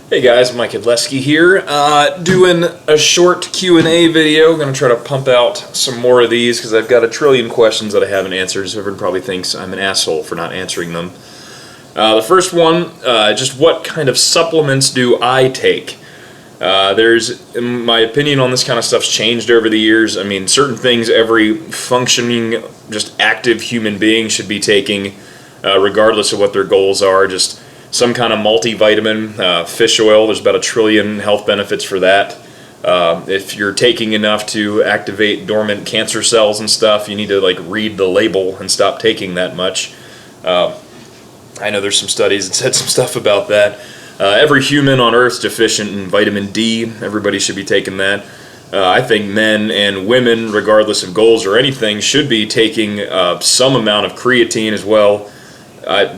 Hey guys, Mike Hedlesky here, doing a short Q&A video. Going to try to pump out some more of these because I've got a trillion questions that I haven't answered, so everyone probably thinks I'm an asshole for not answering them. The first one, just what kind of supplements do I take? My opinion on this kind of stuff's changed over the years. I mean, certain things every functioning, just active human being should be taking, regardless of what their goals are. Just some kind of multivitamin, fish oil, there's about 1 trillion health benefits for that. If you're taking enough to activate dormant cancer cells and stuff, you need to read the label and stop taking that much. I know there's some studies that said some stuff about that. Every human on Earth's deficient in vitamin D. Everybody should be taking that. I think men and women, regardless of goals or anything, should be taking some amount of creatine as well.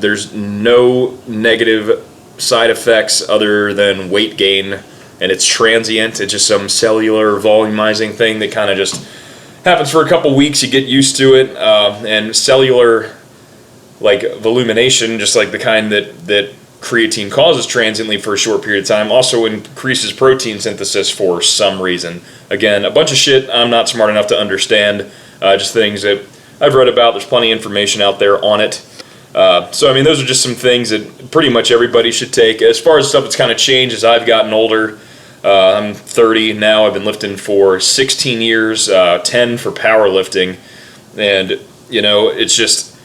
There's no negative side effects other than weight gain, and it's transient. It's just some cellular volumizing thing that kind of just happens for a couple weeks. You get used to it, and cellular volumination, just like the kind that creatine causes transiently for a short period of time, also increases protein synthesis for some reason. Again, a bunch of shit I'm not smart enough to understand, just things that I've read about. There's plenty of information out there on it. So I mean, those are just some things that pretty much everybody should take. As far as stuff that's kind of changed as I've gotten older, I'm 30 now. I've been lifting for 16 years, 10 for powerlifting, and it's just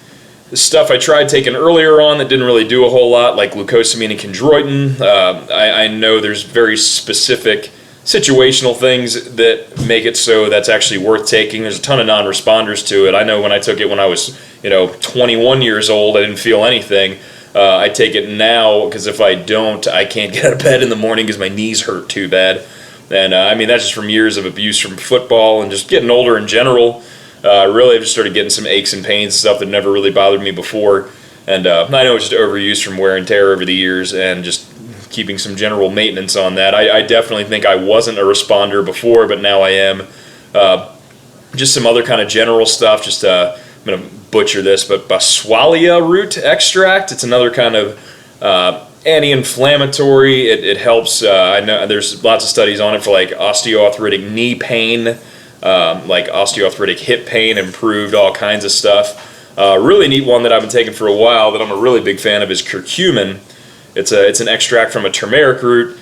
the stuff I tried taking earlier on that didn't really do a whole lot, like glucosamine and chondroitin. I know there's very specific situational things that make it so that's actually worth taking. There's a ton of non-responders to it. I know when I took it when I was 21 years old, I didn't feel anything. I take it now because if I don't, I can't get out of bed in the morning because my knees hurt too bad. And I mean, that's just from years of abuse from football and just getting older in general. Really, I've just started getting some aches and pains, stuff that never really bothered me before. And I know it's just overuse from wear and tear over the years and just keeping some general maintenance on that. I definitely think I wasn't a responder before, but now I am. Just some other kind of general stuff, just I'm going to butcher this, but Boswellia root extract. It's another kind of anti-inflammatory. It helps. I know there's lots of studies on it for osteoarthritic knee pain, osteoarthritic hip pain, improved all kinds of stuff. Really neat one that I've been taking for a while that I'm a really big fan of is curcumin. It's an extract from a turmeric root.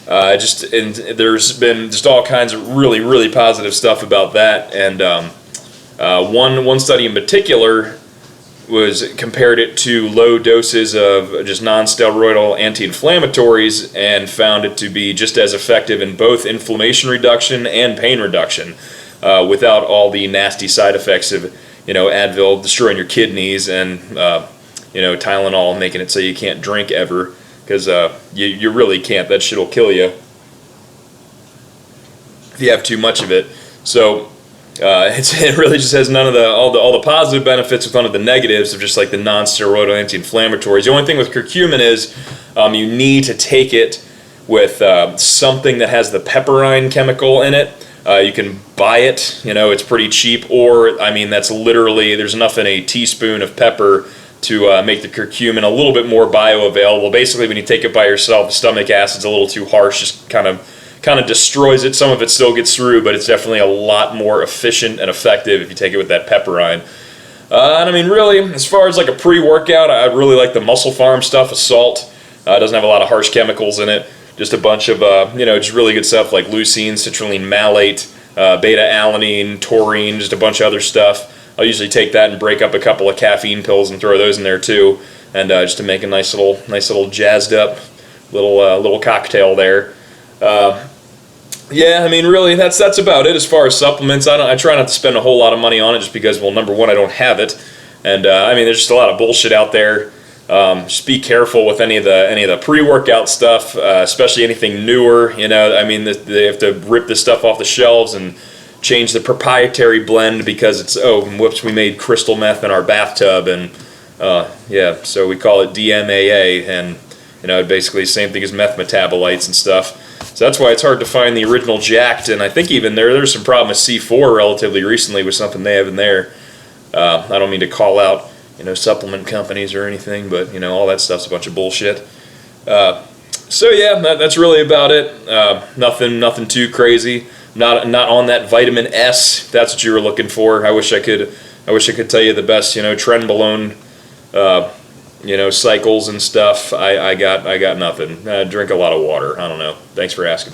And there's been just all kinds of really positive stuff about that. And one study in particular compared it to low doses of just non-steroidal anti-inflammatories and found it to be just as effective in both inflammation reduction and pain reduction, without all the nasty side effects of Advil destroying your kidneys and Tylenol making it so you can't drink ever, because you really can't. That shit will kill you if you have too much of it. So it really just has none of all the positive benefits with none of the negatives of just the non-steroidal anti-inflammatories. The only thing with curcumin is you need to take it with something that has the pepperine chemical in it. You can buy it, it's pretty cheap, or I mean that's literally, there's enough in a teaspoon of pepper to make the curcumin a little bit more bioavailable. Basically, when you take it by yourself, the stomach acid's a little too harsh, just kind of destroys it. Some of it still gets through, but it's definitely a lot more efficient and effective if you take it with that pepperine. And I mean, really, as far as a pre-workout, I really like the Muscle Farm stuff, Assault. It doesn't have a lot of harsh chemicals in it. Just a bunch of, just really good stuff like leucine, citrulline malate, beta-alanine, taurine, just a bunch of other stuff. I'll usually take that and break up a couple of caffeine pills and throw those in there too, and just to make a nice little jazzed up little cocktail there. Yeah, I mean, really, that's about it as far as supplements. I try not to spend a whole lot of money on it just because, well, number one, I don't have it, and I mean, there's just a lot of bullshit out there. Just be careful with any of the pre-workout stuff, especially anything newer. I mean, they have to rip this stuff off the shelves and change the proprietary blend because it's, whoops, we made crystal meth in our bathtub, and yeah, so we call it DMAA, and basically the same thing as meth metabolites and stuff. So that's why it's hard to find the original Jacked, and I think even there's some problem with C4 relatively recently with something they have in there. I don't mean to call out supplement companies or anything, but all that stuff's a bunch of bullshit. So yeah, that's really about it. Nothing too crazy. Not on that vitamin S. If that's what you were looking for. I wish I could tell you the best, trenbolone, cycles and stuff. I got nothing. Drink a lot of water. I don't know. Thanks for asking.